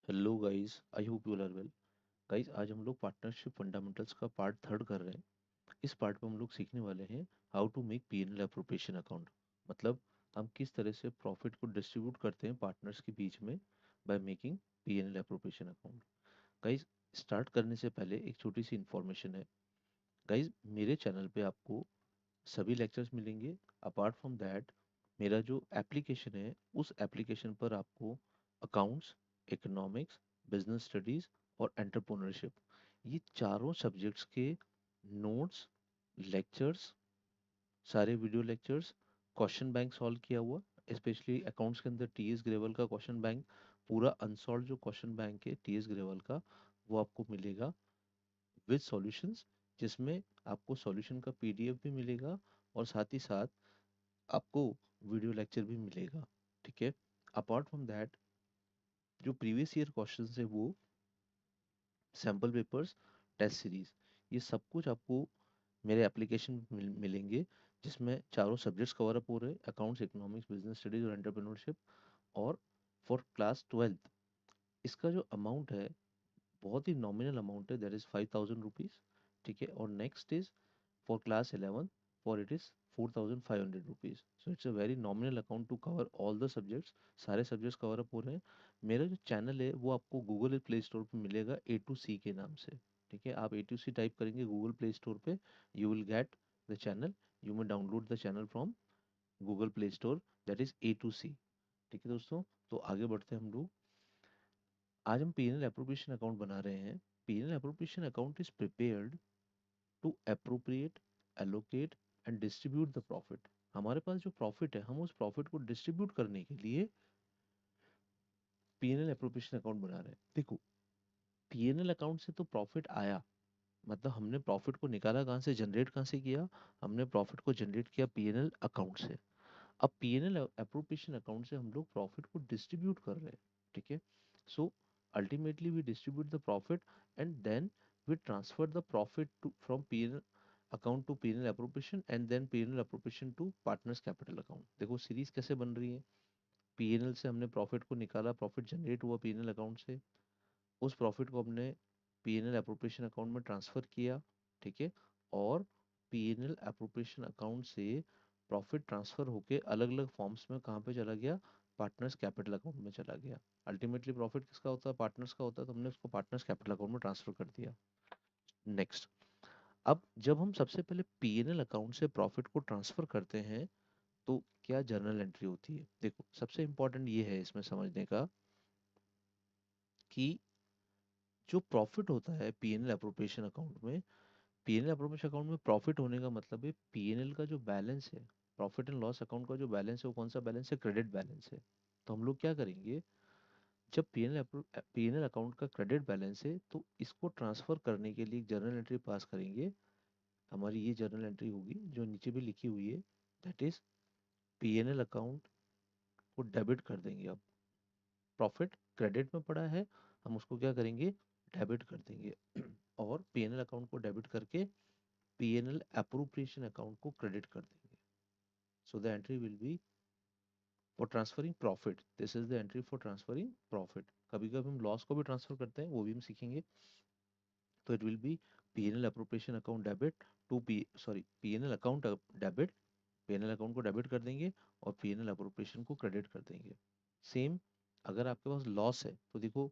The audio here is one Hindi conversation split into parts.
Hello guys, I hope you are well. Guys, आज हम लोग पार्टनरशिप फंडामेंटल्स का पार्ट थर्ड कर रहे हैं। इस पार्ट में हम लोग सीखने वाले हैं how to make PNL appropriation account. मतलब हम किस तरह से प्रॉफिट को डिस्ट्रीब्यूट करते हैं पार्टनर्स के बीच में by making PNL appropriation account. Guys, start करने से पहले एक छोटी सी इन्फॉर्मेशन है। गाइस, मेरे चैनल पे आपको सभी लेक्चर्स मिलेंगे। अपार्ट फ्रॉम दैट, मेरा जो एप्लीकेशन है उस एप्लीकेशन पर आपको अकाउंट्स, इकोनॉमिक्स, बिजनेस स्टडीज और एंटरप्रेन्योरशिप, ये चारों सब्जेक्ट्स के नोट्स, लेक्चर्स, सारे video lectures, question bank solve किया हुआ, स्पेशली अकाउंट्स के अंदर टीएस ग्रेवल का क्वेश्चन बैंक, पूरा अनसॉल्व जो क्वेश्चन बैंक है टीएस ग्रेवल का, वो आपको मिलेगा विद सॉल्यूशंस, जिसमें आपको सॉल्यूशन का पीडीएफ भी मिलेगा और साथ ही साथ आपको वीडियो लेक्चर भी मिलेगा। ठीक है। अपार्ट फ्रॉम दैट, जो प्रीवियस ईयर क्वेश्चंस है वो सैम्पल पेपर्स, टेस्ट सीरीज, ये सब कुछ आपको मेरे एप्लीकेशन में मिलेंगे, जिसमें चारों सब्जेक्ट्स कवर अप हो रहे हैं: अकाउंट्स, इकोनॉमिक्स, बिजनेस स्टडीज और एंटरप्रेन्योरशिप। और फॉर क्लास 12 इसका जो अमाउंट है बहुत ही नॉमिनल अमाउंट है, दैट इज 5,000 रुपीज। ठीक है। और next is for class 11, for it is 4,500 rupees. So it's a very nominal account to cover all the subjects. सारे सब्जेक्ट्स कवर अप हो रहे हैं। मेरा जो चैनल है वो आपको गूगल प्ले स्टोर पे मिलेगा ए टू सी के नाम से। ठीक है। आप ए टू सी टाइप करेंगे गूगल प्ले स्टोर पे, you will get the channel. You may download the channel from Google Play Store, that is A to C. ठीक है दोस्तों, तो आगे बढ़ते हैं हम लोग। आज हम पीएनएल एप्रोप्रिएशन अकाउंट बना रहे हैं। PNL appropriation account is prepared to appropriate, allocate and distribute the profit. हमारे पास जो प्रॉफिट है हम उस प्रॉफिट को डिस्ट्रीब्यूट करने के लिए पीएनएल एप्रोप्रिएशन अकाउंट बना रहे हैं। देखो, पीएनएल अकाउंट से तो प्रॉफिट आया, मतलब हमने प्रॉफिट को निकाला कहाँ से, जनरेट कहाँ से किया, हमने प्रॉफिट को जनरेट किया पीएनएल अकाउंट से। अब पीएनएल एप्रोप्रिएशन अकाउंट से हम लोग प्रॉफिट को डिस्ट्रीब्यूट कर रहे हैं। ठीक है। So ultimately we distribute the profit and then we transfer the profit to from P&L account to P&L appropriation and then P&L appropriation to partners capital account। देखो सीरीज कैसे बन रही है। P&L से हमने प्रॉफिट को निकाला, प्रॉफिट जनरेट हुआ P&L अकाउंट से, उस प्रॉफिट को हमने P&L एप्रोप्रिएशन अकाउंट में ट्रांसफर किया। ठीक है। और P&L एप्रोप्रिएशन अकाउंट से प्रॉफिट ट्रांसफर होके अलग अलग फॉर्म्स में कहाँ पे चला गया, पार्टनर्स कैपिटल अकाउंट में चला गया। अल्टीमेटली प्रॉफिट किसका होता है, पार्टनर्स का होता है, तो हमने उसको पार्टनर्स कैपिटल अकाउंट में ट्रांसफर कर दिया। नेक्स्ट, अब जब हम सबसे पहले पीएनएल अकाउंट से प्रॉफिट को ट्रांसफर करते हैं तो क्या जर्नल एंट्री होती है। देखो सबसे इंपॉर्टेंट ये है इसमें समझने का कि जो प्रॉफिट होता है पीएनएल अप्रोप्रिएशन अकाउंट में, पीएनएल अप्रोप्रिएशन अकाउंट में प्रॉफिट होने का मतलब है पीएनएल का जो बैलेंस है, प्रॉफिट एंड लॉस अकाउंट का जो बैलेंस है वो कौन सा बैलेंस है, क्रेडिट बैलेंस है। तो हम लोग क्या करेंगे, जब पीएनएल अकाउंट का क्रेडिट बैलेंस है तो इसको ट्रांसफर करने के लिए एक जर्नल एंट्री पास करेंगे। हमारी ये जर्नल एंट्री होगी जो नीचे भी लिखी हुई है, दैट इज पीएनएल अकाउंट को डेबिट कर देंगे। अब प्रॉफिट क्रेडिट में पड़ा है, हम उसको क्या करेंगे, डेबिट कर देंगे। और पीएनएल अकाउंट को डेबिट करके पीएनएल अप्रोप्रिएशन अकाउंट को क्रेडिट कर देंगे। So the entry will be for transferring profit, this is the entry for transferring profit. कभी कभी हम लॉस को भी ट्रांसफर करते हैं, वो भी हम सीखेंगे। तो it will be PNL appropriation account debit to P sorry PNL account debit, PNL account को डेबिट कर देंगे और पीएनएल अप्रोप्रिएशन को क्रेडिट कर देंगे। सेम, अगर आपके पास लॉस है तो देखो,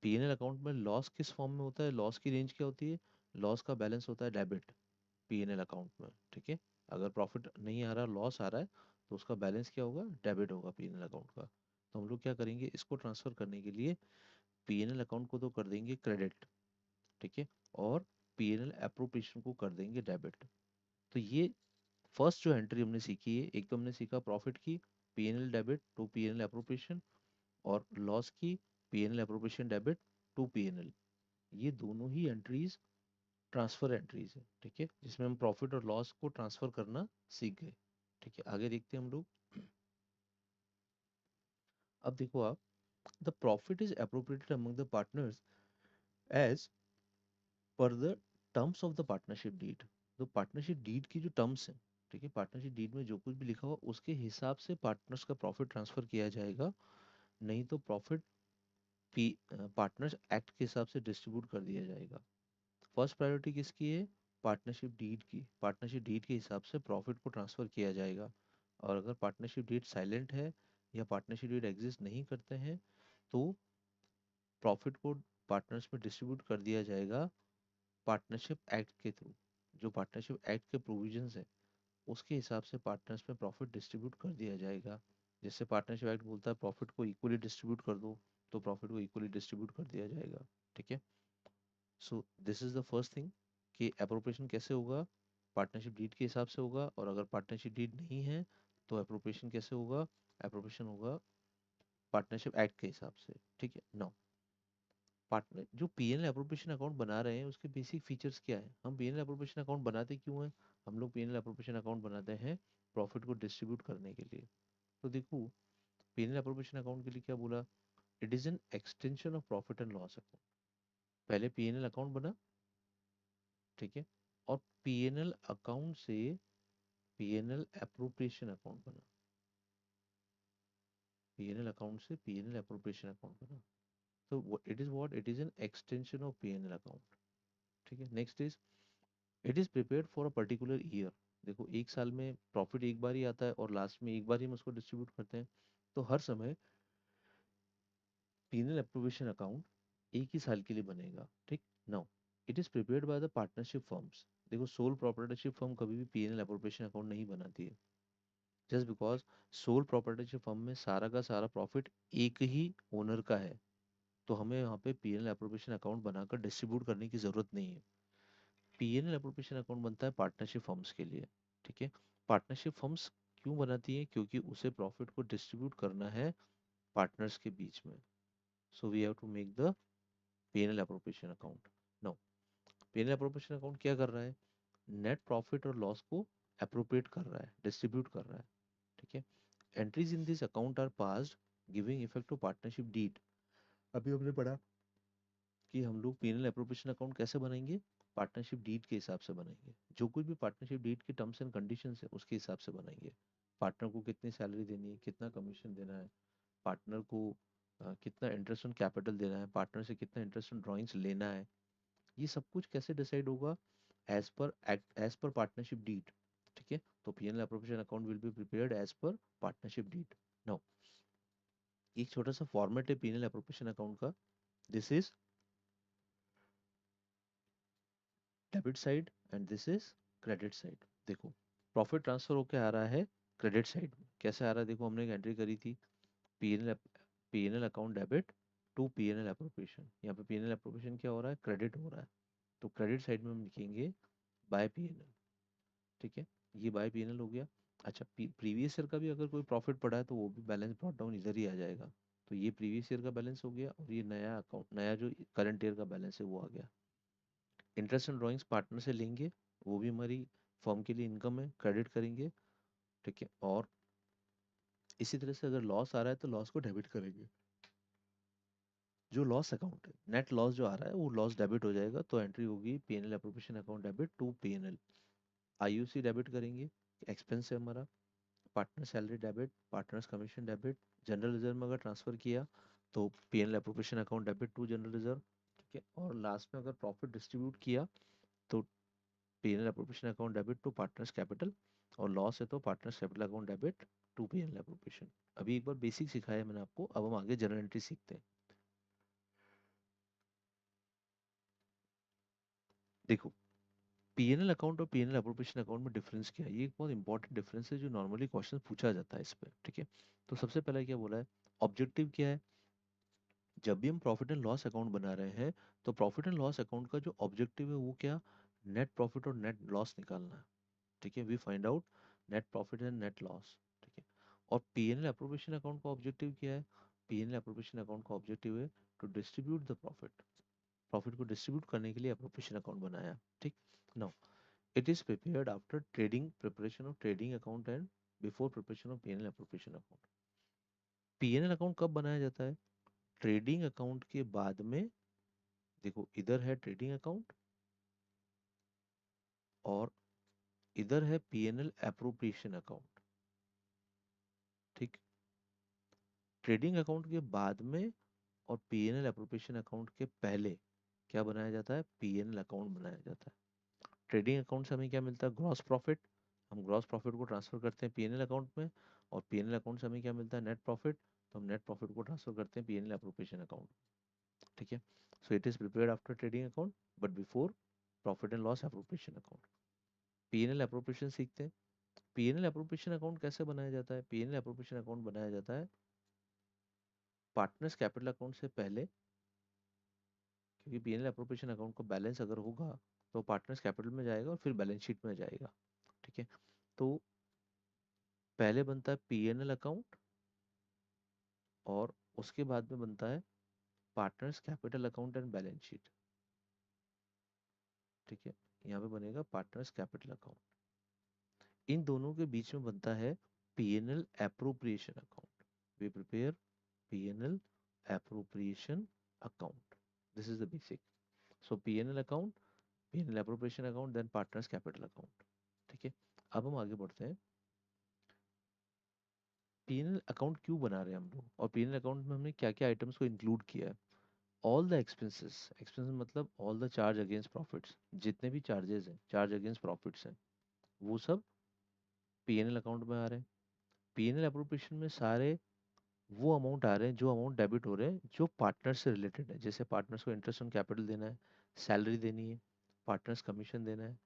पीएनएल अकाउंट में लॉस किस फॉर्म में होता है, लॉस की रेंज क्या होती है, लॉस का बैलेंस होता है डेबिट पीएनएल अकाउंट में। ठीक है। अगर प्रॉफिट नहीं आ रहा, लॉस आ रहा है, तो उसका बैलेंस क्या होगा, डेबिट होगा पीएनएल अकाउंट का। तो हम लोग क्या करेंगे, इसको ट्रांसफर करने के लिए पीएनएल अकाउंट को तो कर देंगे क्रेडिट। ठीक है। और पीएनएल एप्रोप्रिएशन को कर देंगे डेबिट। तो ये फर्स्ट जो एंट्री हमने सीखी है, एक तो हमने सीखा प्रॉफिट की, PNL debit to PNL appropriation, और लॉस की, PNL appropriation debit to PNL. ये दोनों ही एंट्रीज ट्रांसफर एंट्रीज है। ठीक है, जिसमें हम प्रॉफिट और लॉस को ट्रांसफर करना सीख गए। ठीक है, आगे देखते हैं हम लोग। अब देखो आप, the profit is appropriated among the partners as per the terms of the partnership deed. तो पार्टनरशिप डीड की जो टर्म्स हैं, ठीक है, पार्टनरशिप डीड में जो कुछ भी लिखा हुआ उसके हिसाब से पार्टनर्स का प्रॉफिट ट्रांसफर किया जाएगा। नहीं तो प्रॉफिट पी पार्टनर्स एक्ट के हिसाब से डिस्ट्रीब्यूट कर दिया जाएगा। फर्स्ट प्रायोरिटी किसकी है? पार्टनरशिप डीड की। पार्टनरशिप डीड के हिसाब से प्रॉफिट को ट्रांसफर किया जाएगा। और अगर पार्टनरशिप डीड साइलेंट है या पार्टनरशिप डीड एग्जिस्ट नहीं करते हैं तो प्रॉफिट को पार्टनर्स में डिस्ट्रीब्यूट कर दिया जाएगा पार्टनरशिप एक्ट के थ्रू। जो पार्टनरशिप एक्ट के प्रोविजंस है उसके हिसाब से पार्टनर्स में प्रॉफिट डिस्ट्रीब्यूट कर दिया जाएगा। जैसे पार्टनरशिप एक्ट बोलता है प्रॉफिट को इक्वली डिस्ट्रीब्यूट कर दो, तो प्रॉफिट को इक्वली डिस्ट्रीब्यूट कर दिया जाएगा। ठीक है। So this is the first thing कि अप्रोप्रिएशन कैसे होगा? पार्टनरशिप डीड के हिसाब से होगा। और अगर पार्टनरशिप डीड नहीं है तो अप्रोप्रिएशन कैसे होगा? अप्रोप्रिएशन होगा पार्टनरशिप एक्ट के हिसाब से। ठीक है। नाउ पार्टनर जो पीएनएल एप्रोप्रिएशन अकाउंट बना रहे हैं उसके बेसिक फीचर्स क्या है? हम पीएनएल एप्रोप्रिएशन अकाउंट बनाते क्यों हैं? हम लोग पीएनएल एप्रोप्रिएशन अकाउंट बनाते हैं प्रॉफिट को डिस्ट्रीब्यूट करने के लिए। तो देखो, पीएनएल एप्रोप्रिएशन अकाउंट के लिए क्या बोला? It is an extension of profit and loss account. पहले पीएनएल अकाउंट बना, ठीक है, और पीएनएल अकाउंट से पीएनएल एप्रोप्रिएशन अकाउंट बना। पीएनएल अकाउंट से पीएनएल एप्रोप्रिएशन अकाउंट बना। तो it is what? It is an extension of PNL account. ठीक है। Next is it is prepared for a particular year. देखो, एक साल में प्रॉफिट एक बार ही आता है और लास्ट में एक बार ही हम उसको डिस्ट्रीब्यूट करते हैं। तो हर समय पीनल एप्रोप्रिएशन अकाउंट एक ही साल के लिए बनेगा। ठीक। Now it is prepared by the partnership firms. देखो, सोल प्रोप्राइटरशिप फर्म कभी भी पीएनएल एप्रोप्रिएशन अकाउंट नहीं बनाती है। Just because sole proprietorship firm में सारा का सारा प्रॉफिट एक ही ओनर का है, तो हमें यहाँ पे पीएनएल एप्रोप्रिएशन अकाउंट बनाकर डिस्ट्रीब्यूट करने की जरूरत नहीं है। पीएनएल एप्रोप्रिएशन अकाउंट बनता है पार्टनरशिप फर्म्स के लिए। ठीक है। पार्टनरशिप फर्म्स क्यों बनाती है? क्योंकि उसे प्रॉफिट को डिस्ट्रीब्यूट करना है पार्टनर्स के बीच में। So we have to make the PNL appropriation account. Now PNL appropriation account क्या कर रहा है? नेट प्रॉफिट और लॉस को अप्रोप्रिएट कर रहा है, डिस्ट्रीब्यूट कर रहा है। ठीक है। Entries in this account are passed giving effect to partnership deed. अभी हमने पढ़ा कि हम लोग पीएनएल एप्रोप्रिएशन अकाउंट कैसे बनाएंगे? पार्टनरशिप डीड के हिसाब से बनाएंगे। जो कुछ भी पार्टनरशिप डीड के टर्म्स एंड कंडीशंस है उसके हिसाब से बनाएंगे। पार्टनर को कितनी सैलरी देनी है, कितना कमीशन देना है, पार्टनर को कितना इंटरेस्ट ऑन कैपिटल देना है, पार्टनर से कितना इंटरेस्ट ऑन ड्राइंग्स लेना है, ये सब कुछ कैसे डिसाइड होगा? As per act, as per partnership deed. ठीक है। तो PNL appropriation account will be prepared as per partnership deed. Now एक छोटा सा फॉर्मेट है पीएनएल एप्रोप्रिएशन अकाउंट का। This is debit side and this is credit side. देखो, प्रॉफिट ट्रांसफर होके आ रहा है क्रेडिट साइड में। कैसे आ रहा है? देखो, हमने एक एंट्री करी थी, PNL PNL account debit to PNL appropriation. यहाँ पे पीएनएल एप्रोप्रिएशन क्या हो रहा है? क्रेडिट हो रहा है। तो क्रेडिट साइड में हम लिखेंगे बाय पीएनएल। ठीक है। ये बाय पीएनएल हो गया। अच्छा, प्रीवियस ईयर का भी अगर कोई प्रॉफिट पड़ा है तो वो भी बैलेंस ब्रॉट डाउन इधर ही आ जाएगा। तो ये प्रीवियस ईयर का बैलेंस हो गया और ये नया अकाउंट, नया जो करंट ईयर का बैलेंस है वो आ गया। इंटरेस्ट एंड ड्राइंग्स पार्टनर से लेंगे, वो भी हमारी फर्म के लिए इनकम है, क्रेडिट करेंगे। ठीक है। और इसी तरह से अगर लॉस आ रहा है तो लॉस को डेबिट करेंगे। जो लॉस अकाउंट है, नेट लॉस जो आ रहा है वो लॉस डेबिट हो जाएगा। तो एंट्री होगी PNL appropriation account debit to PNL. IUC debit करेंगे, एक्सपेंस है हमारा। Partner salary debit, partners commission debit. General reserve में अगर ट्रांसफर किया तो PNL appropriation account debit to general reserve. ठीक है। और लास्ट में अगर प्रॉफिट डिस्ट्रीब्यूट किया तो PNL appropriation account debit to partners capital. और लॉस है तो partners capital account debit to PNL appropriation. अभी एक बार बेसिक सिखाया है मैंने आपको, अब हम आगे जनरल एंट्री सीखते हैं। देखो, पीएनएल अकाउंट और पीएनएल एप्रोप्रिएशन अकाउंट में डिफरेंस क्या है? ये एक बहुत इंपॉर्टेंट डिफरेंस है जो नॉर्मली क्वेश्चन पूछा जाता है इस पे। ठीक है। तो सबसे पहले क्या बोला है? ऑब्जेक्टिव क्या है? जब भी हम प्रॉफिट एंड लॉस अकाउंट बना रहे हैं तो प्रॉफिट एंड लॉस अकाउंट का जो ऑब्जेक्टिव है वो क्या? नेट प्रॉफिट और नेट लॉस निकालना है। ठीक है। We find out net profit and net loss. ठीक है। और पीएनएल एप्रोप्रिएशन अकाउंट का ऑब्जेक्टिव क्या है? पीएनएल एप्रोप्रिएशन अकाउंट का ऑब्जेक्टिव है to distribute the profit. Profit को डिस्ट्रीब्यूट करने के लिए एप्रोप्रिएशन अकाउंट बनाया। ठीक। Now it is prepared after trading, preparation of trading account and before preparation of PNL appropriation account. PNL account कब बनाया जाता है? ट्रेडिंग अकाउंट के बाद में। देखो, इधर है ट्रेडिंग अकाउंट और इधर है पीएनएल एप्रोप्रिएशन अकाउंट। ठीक। ट्रेडिंग अकाउंट के बाद में और पीएनएल एप्रोप्रिएशन अकाउंट के पहले क्या बनाया जाता है, पीएनएल अकाउंट बनाया जाता है। ट्रेडिंग अकाउंट से हमें क्या मिलता है, ग्रॉस प्रॉफिट। हम ग्रॉस प्रॉफिट को ट्रांसफर करते हैं पीएनएल अकाउंट में, और पीएनएल अकाउंट से हमें क्या मिलता है, नेट प्रॉफिट। तो हम नेट प्रॉफिट को ट्रांसफर करते हैं पीएनएल एप्रोप्रिएशन अकाउंट। ठीक है, so it is prepared after trading account but before profit and loss appropriation account. PNL appropriation सीखते हैं। पीएनएल एप्रोप्रिएशन अकाउंट कैसे बनाया जाता है, पीएनएल एप्रोप्रिएशन अकाउंट बनाया जाता है पार्टनर्स कैपिटल अकाउंट से पहले, क्योंकि पीएनएल एप्रोप्रिएशन अकाउंट का बैलेंस अगर होगा तो पार्टनर्स कैपिटल में जाएगा और फिर बैलेंस शीट में जाएगा। ठीक है, तो पहले बनता है पीएनएल अकाउंट और उसके बाद में बनता है partners capital account and balance sheet. ठीक है, यहाँ पे बनेगा पार्टनर्स कैपिटल अकाउंट। इन दोनों के बीच में बनता है PNL appropriation account. We prepare PNL appropriation account, this is the basic. So PNL account, PNL appropriation account, then partners capital account. ठीक है, अब हम आगे बढ़ते हैं। पीएनएल अकाउंट क्यों बना रहे हैं हम लोग, और पीएनएल अकाउंट में हमने क्या क्या आइटम्स को इंक्लूड किया है। ऑल द एक्सपेंसेस, एक्सपेंसेस मतलब all the charge against profits, जितने भी चार्जेस हैं, चार्ज अगेंस्ट प्रॉफिट्स हैं, वो सब पीएनएल अकाउंट में आ रहे हैं। पीएनएल एप्रोप्रिएशन में सारे वो अमाउंट आ रहे हैं, जो अमाउंट डेबिट हो रहे हैं जो पार्टनर्स से रिलेटेड है। जैसे पार्टनर्स को इंटरेस्ट ऑन कैपिटल देना है, सैलरी देनी है, पार्टनर्स कमीशन देना है।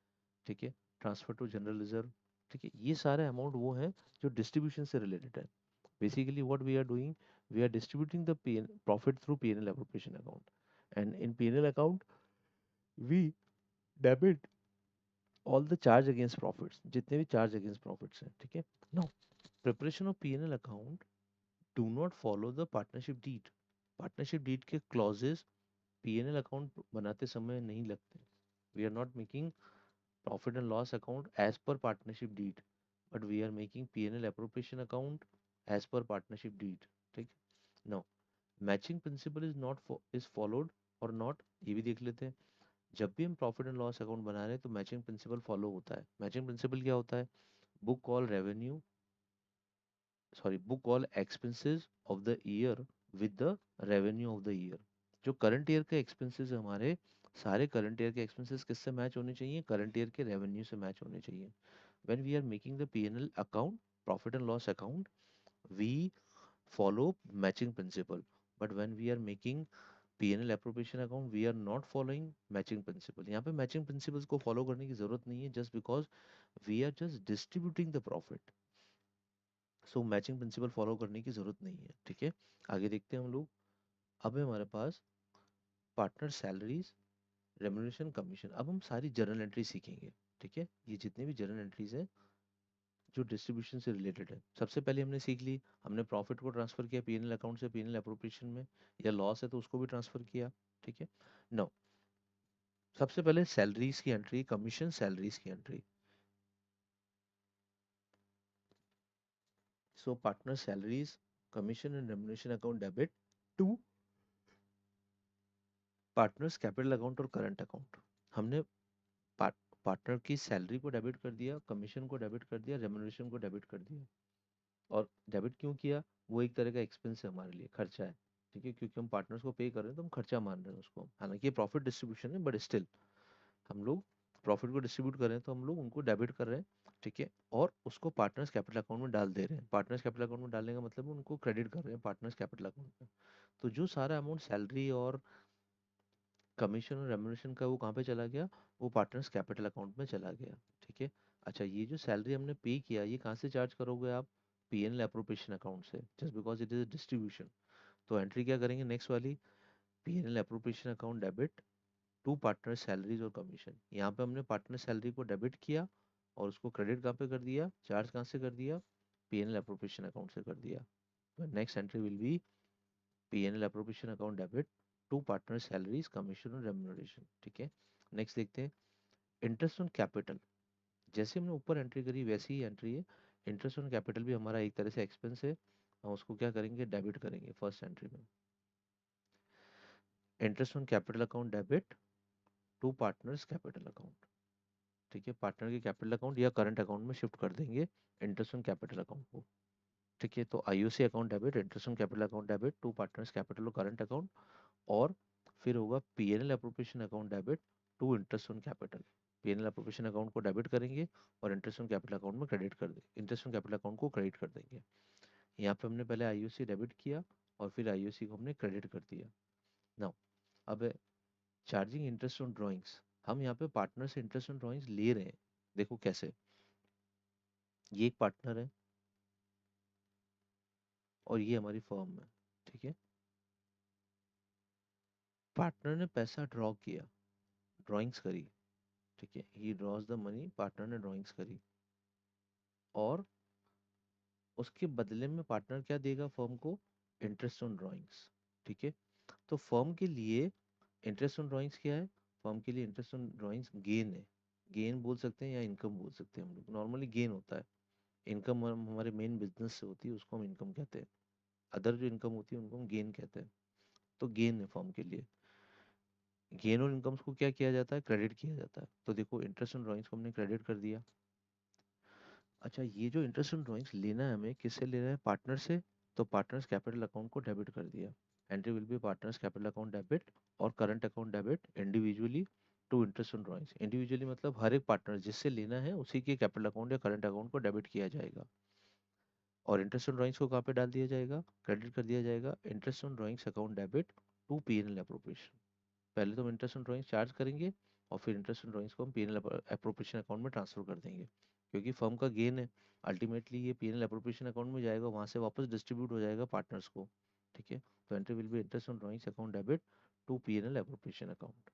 ठीक है, ट्रांसफर टू जनरल रिजर्व। ठीक है, ये सारे अमाउंट वो हैं जो डिस्ट्रीब्यूशन से रिलेटेड है। Basically what we are doing, we are distributing the profit through PNL appropriation account, and in PNL account we debit all the charge against profits, जितने भी चार्ज अगेंस्ट प्रॉफिट्स हैं। ठीक है, now preparation of PNL account do not follow the partnership deed. Partnership deed के क्लॉजेस पीएनएल अकाउंट बनाते समय नहीं लगते। We are not making profit and loss account as per partnership deed, but we are making PNL appropriation account as per partnership deed. ठीक, no matching principle is not is followed और नॉट, ये भी देख लेते हैं। जब भी हम प्रॉफिट एंड लॉस अकाउंट बना रहे हैं तो मैचिंग प्रिंसिपल फॉलो होता है। मैचिंग प्रिंसिपल क्या होता है, book all revenue, sorry book all expenses of the year with the revenue of the year. जो करंट ईयर के एक्सपेंसेस है हमारे, सारे करंट ईयर के एक्सपेंसेस किससे मैच होने चाहिए, करंट ईयर के रेवेन्यू से मैच होने चाहिए। When we are making the PNL account, profit and loss account, we follow matching principle, but when we are making PNL appropriation account we are not following matching principal. यहाँ पे मैचिंग प्रिंसिपल्स को फॉलो करने की जरूरत नहीं है, just because we are just distributing the profit. So matching principle follow करने की जरूरत नहीं है। ठीक है, आगे देखते हैं हम लोग। अब है हमारे पास पार्टनर सैलरीज, रेम्युनरेशन, कमीशन। अब हम सारी जर्नल एंट्री सीखेंगे। ठीक है, ये जितने भी जर्नल एंट्रीज हैं जो डिस्ट्रीब्यूशन से रिलेटेड है, सबसे पहले हमने सीख ली, हमने प्रॉफिट को ट्रांसफर किया पीएनएल अकाउंट से पीएनएल एप्रोप्रिएशन में, या लॉस है तो उसको भी ट्रांसफर किया। ठीक है, नो सबसे पहले सैलरीज की एंट्री, कमीशन सैलरीज की entry. So partner salaries, commission and remuneration account debit to partners capital account और करंट अकाउंट। हमने पार्टनर की सैलरी को डेबिट कर दिया, कमीशन को डेबिट कर दिया, रेम्युनरेशन को डेबिट कर दिया। और डेबिट क्यों किया, वो एक तरह का एक्सपेंस है हमारे लिए, खर्चा है। ठीक है, क्योंकि हम पार्टनर्स को पे कर रहे हैं तो हम खर्चा मान रहे हैं उसको, हालांकि ये प्रॉफिट डिस्ट्रीब्यूशन है बट स्टिल हम लोग प्रॉफिट को डिस्ट्रीब्यूट कर रहे हैं तो हम लोग उनको डेबिट कर रहे हैं। ठीक है, और उसको पार्टनर्स कैपिटल अकाउंट में डाल दे रहे हैं। पार्टनर्स कैपिटल अकाउंट में डालने का मतलब उनको क्रेडिट कर रहे हैं पार्टनर्स कैपिटल अकाउंट में। तो जो सारा अमाउंट सैलरी और कमीशन और रेम्युनरेशन का वो कहाँ पे चला गया, वो पार्टनर्स कैपिटल अकाउंट में चला गया। ठीक है, अच्छा ये जो सैलरी हमने पे किया ये कहाँ से चार्ज करोगे आप, पीएनएल एप्रोप्रिएशन अकाउंट से, just because it is distribution. तो एंट्री क्या करेंगे नेक्स्ट वाली, PNL appropriation account debit to partner salaries और कमीशन। यहाँ पे हमने पार्टनर सैलरी को डेबिट किया और उसको क्रेडिट कहाँ पे कर दिया, चार्ज कहाँ से कर दिया, पीएनएल एप्रोप्रिएशन अकाउंट से कर दिया। Next entry will be PNL appropriation account debit to partner salaries, commission और रेम्युनरेशन। ठीक है, नेक्स्ट देखते हैं इंटरेस्ट ऑन कैपिटल। जैसे हमने ऊपर एंट्री करी वैसी ही एंट्री है, इंटरेस्ट ऑन कैपिटल भी हमारा एक तरह से एक्सपेंस है, हम उसको क्या करेंगे, डेबिट करेंगे फर्स्ट एंट्री में। Interest on capital account debit to partners capital account. ठीक है, पार्टनर के कैपिटल अकाउंट या करंट अकाउंट में शिफ्ट कर देंगे इंटरेस्ट ऑन कैपिटल अकाउंट को। ठीक है, तो IUC account debit, interest on capital account debit to partners capital और करंट अकाउंट। और फिर होगा PNL appropriation account debit to interest on capital. PNL appropriation account को डेबिट करेंगे और इंटरेस्ट ऑन कैपिटल अकाउंट में क्रेडिट कर देंगे, इंटरेस्ट ऑन कैपिटल अकाउंट को क्रेडिट कर देंगे। यहाँ पे हमने पहले आईयूसी डेबिट किया और फिर आईयूसी को हमने क्रेडिट कर दिया। नाउ अब चार्जिंग इंटरेस्ट ऑन ड्राइंग्स, हम यहाँ पे पार्टनर से इंटरेस्ट ऑन ड्राइंग्स ले रहे हैं। देखो कैसे, ये एक पार्टनर है और ये हमारी फर्म है। ठीक है, पार्टनर ने पैसा ड्रॉ किया, ड्राइंग्स करी। ठीक है, ही ड्रॉज द मनी, पार्टनर ने ड्राइंग्स करी और उसके बदले में पार्टनर क्या देगा फर्म को, इंटरेस्ट ऑन ड्राइंग्स। ठीक है, तो फर्म के लिए इंटरेस्ट ऑन ड्राइंग्स क्या है, फर्म के लिए इंटरेस्ट ऑन ड्राइंग्स गेन है। गेन बोल सकते हैं या इनकम बोल सकते हैं, हम लोग नॉर्मली गेन होता है। इनकम हमारे मेन बिजनेस से होती है, उसको हम इनकम कहते हैं। अदर जो इनकम होती है उनको हम गेन कहते हैं। तो गेन है फर्म के लिए। गेन और इनकम्स को क्या किया जाता है, क्रेडिट किया जाता है। तो देखो इंटरेस्ट ऑन ड्राइंग्स को हमने क्रेडिट कर दिया। अच्छा, ये जो इंटरेस्ट ऑन ड्राइंग्स लेना है हमें, किससे लेना है, पार्टनर से। तो पार्टनर्स कैपिटल अकाउंट को डेबिट कर दिया। Entry will be partners capital account debit और current account debit individually to interest on drawings. Individually मतलब हर एक पार्टनर जिससे लेना है उसी के कैपिटल अकाउंट या करंट अकाउंट को डेबिट किया जाएगा। और इंटरेस्ट ऑन ड्राइंग्स को कहाँ पे डाल दिया जाएगा, क्रेडिट कर दिया जाएगा interest on drawings account debit to PNL appropriation. पहले तो हम इंटरेस्ट ऑन ड्राइंग्स चार्ज करेंगे और फिर इंटरेस्ट ऑन ड्राइंग्स को हम पीएनएल अप्रोप्रिएशन अकाउंट में ट्रांसफर कर देंगे, क्योंकि फर्म का गेन है। अल्टीमेटली ये पीएनएल अप्रोप्रिएशन अकाउंट में जाएगा, वहां से वापस डिस्ट्रीब्यूट हो जाएगा पार्टनर्स को। ठीक है, तो entry will be interest on drawings account debit to PNL appropriation account.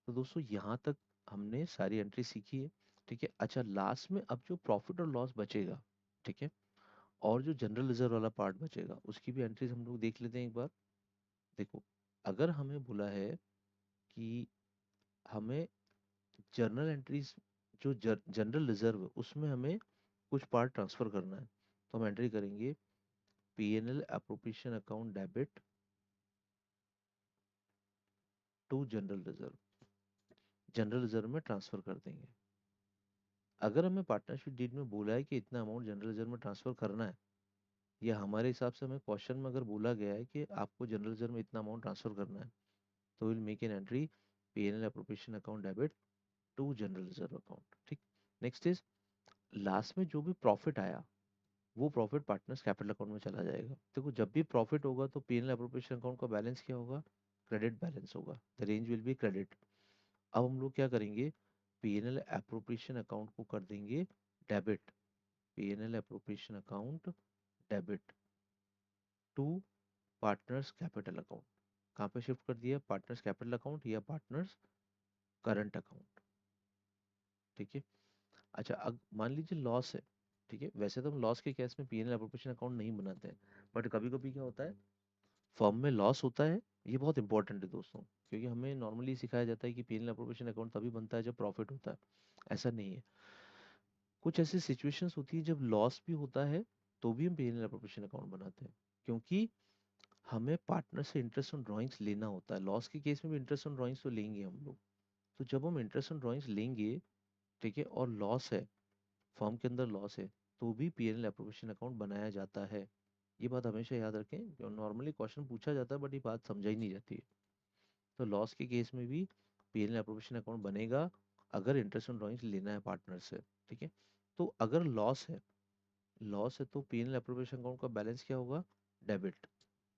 तो दोस्तों यहाँ तक हमने सारी एंट्री सीखी है। ठीक है, अच्छा लास्ट में अब जो प्रॉफिट और लॉस बचेगा, ठीक है, और जो जनरल रिजर्व वाला पार्ट बचेगा उसकी भी एंट्रीज हम लोग देख लेते हैं एक बार। देखो, अगर हमें बोला है कि हमें जर्नल एंट्रीज, जो जनरल रिजर्व है उसमें हमें कुछ पार्ट ट्रांसफर करना है, तो हम एंट्री करेंगे PNL appropriation account debit to general reserve. General reserve में ट्रांसफर कर देंगे। अगर हमें पार्टनरशिप डीड में बोला है कि इतना अमाउंट जनरल रिजर्व में ट्रांसफर करना है, या हमारे हिसाब से हमें क्वेश्चन में अगर बोला गया है कि आपको जनरल रिजर्व में इतना अमाउंट ट्रांसफर करना है, तो will make an entry PNL appropriation account debit to general reserve account. ठीक, नेक्स्ट इज लास्ट में जो भी प्रॉफिट आया वो प्रॉफिट पार्टनर्स कैपिटल अकाउंट में चला जाएगा। देखो जब भी प्रॉफिट होगा तो पीएनएल अप्रोप्रिएशन अकाउंट का बैलेंस क्या होगा, क्रेडिट बैलेंस होगा, the range will be credit. अब हम लोग क्या करेंगे, पीएनएल अप्रोप्रिएशन अकाउंट को कर देंगे debit. PNL appropriation account debit to partners capital account. कहाँ पे शिफ्ट कर दिया, पार्टनर्स कैपिटल अकाउंट या पार्टनर्स करंट अकाउंट। ठीक है, अच्छा अब मान लीजिए लॉस है। ठीक है, वैसे तो हम लॉस के केस में पीएनएल अप्रोप्रिएशन अकाउंट नहीं बनाते हैं, बट कभी कभी क्या होता है, फर्म में लॉस होता है। ये बहुत इंपॉर्टेंट है दोस्तों, क्योंकि हमें नॉर्मली सिखाया जाता है कि पीएनएल अप्रोप्रिएशन अकाउंट तभी बनता है जब प्रॉफिट होता है। ऐसा नहीं है, कुछ ऐसी सिचुएशंस होती है जब लॉस भी होता है तो भी हम पीएनएल अप्रोप्रिएशन अकाउंट बनाते हैं, क्योंकि हमें पार्टनर से इंटरेस्ट ऑन ड्राइंग्स लेना होता है। लॉस के केस में भी इंटरेस्ट ऑन ड्राइंग्स तो लेंगे हम लोग। तो जब हम इंटरेस्ट ऑन ड्राइंग्स लेंगे, ठीक है, और लॉस है, फर्म के अंदर लॉस है, तो भी पीएनएल अप्रोप्रिएशन अकाउंट बनाया जाता है। ये बात हमेशा याद रखें, नॉर्मली क्वेश्चन पूछा जाता है बट ये बात समझाई नहीं जाती है। तो लॉस के केस में भी पीएनएल अप्रोप्रिएशन अकाउंट बनेगा अगर इंटरेस्ट ऑन ड्राइंग्स लेना है पार्टनर से। ठीक है, तो अगर लॉस है तो पीएनएल अप्रोप्रिएशन अकाउंट का बैलेंस क्या होगा, डेबिट।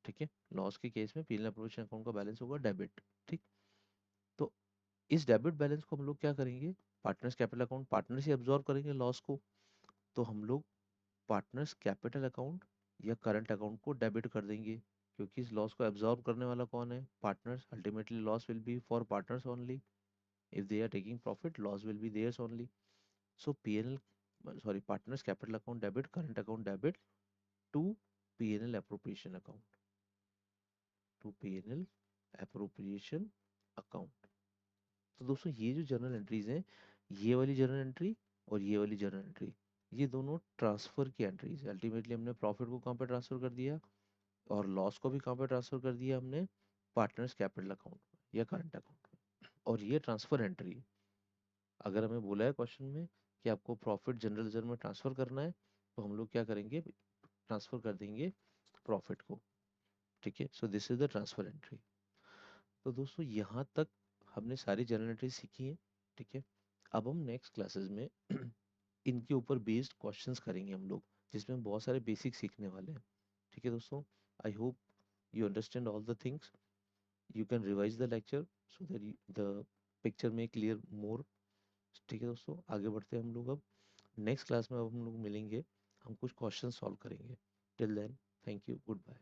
ठीक है, लॉस के केस में पीएनएल अप्रोप्रिएशन अकाउंट का बैलेंस होगा डेबिट। ठीक, तो इस डेबिट बैलेंस को हम लोग क्या करेंगे, पार्टनर्स कैपिटल अकाउंट, पार्टनर से एब्जॉर्ब करेंगे लॉस को। तो हम लोग पार्टनर्स कैपिटल अकाउंट या करंट अकाउंट को डेबिट कर देंगे, क्योंकि इस लॉस को एब्जॉर्ब करने वाला कौन है, partners. Ultimately loss will be for partners only. If they are taking profit, loss will be theirs only. So PNL, sorry, partners capital account debit, current account debit to PNL appropriation account, to PNL appropriation account. तो दोस्तों ये जो जर्नल एंट्रीज हैं, ये वाली जर्नल एंट्री और ये वाली जर्नल एंट्री, ये दोनों ट्रांसफर की एंट्रीज है। अल्टीमेटली हमने प्रॉफिट को कहाँ पे ट्रांसफर कर दिया और लॉस को भी कहाँ पे ट्रांसफर कर दिया, हमने पार्टनर्स कैपिटल अकाउंट में या करंट अकाउंट में। और ये ट्रांसफर एंट्री है। अगर हमें बोला है क्वेश्चन में कि आपको प्रॉफिट जनरल रिजर्व में ट्रांसफर करना है, तो हम लोग क्या करेंगे, ट्रांसफ़र कर देंगे प्रॉफिट को। ठीक है, so this is the transfer entry. तो दोस्तों यहाँ तक हमने सारी जर्नल एंट्री सीखी है। ठीक है, अब हम नेक्स्ट क्लासेस में इनके ऊपर बेस्ड क्वेश्चंस करेंगे हम लोग, जिसमें हम बहुत सारे बेसिक सीखने वाले हैं। ठीक है दोस्तों, I hope you understand all the things. You can revise the lecture so that the picture may clear more. ठीक है दोस्तों, आगे बढ़ते हैं हम लोग अब नेक्स्ट क्लास में। अब हम लोग मिलेंगे, हम कुछ क्वेश्चन सॉल्व करेंगे। Till then, thank you, good bye.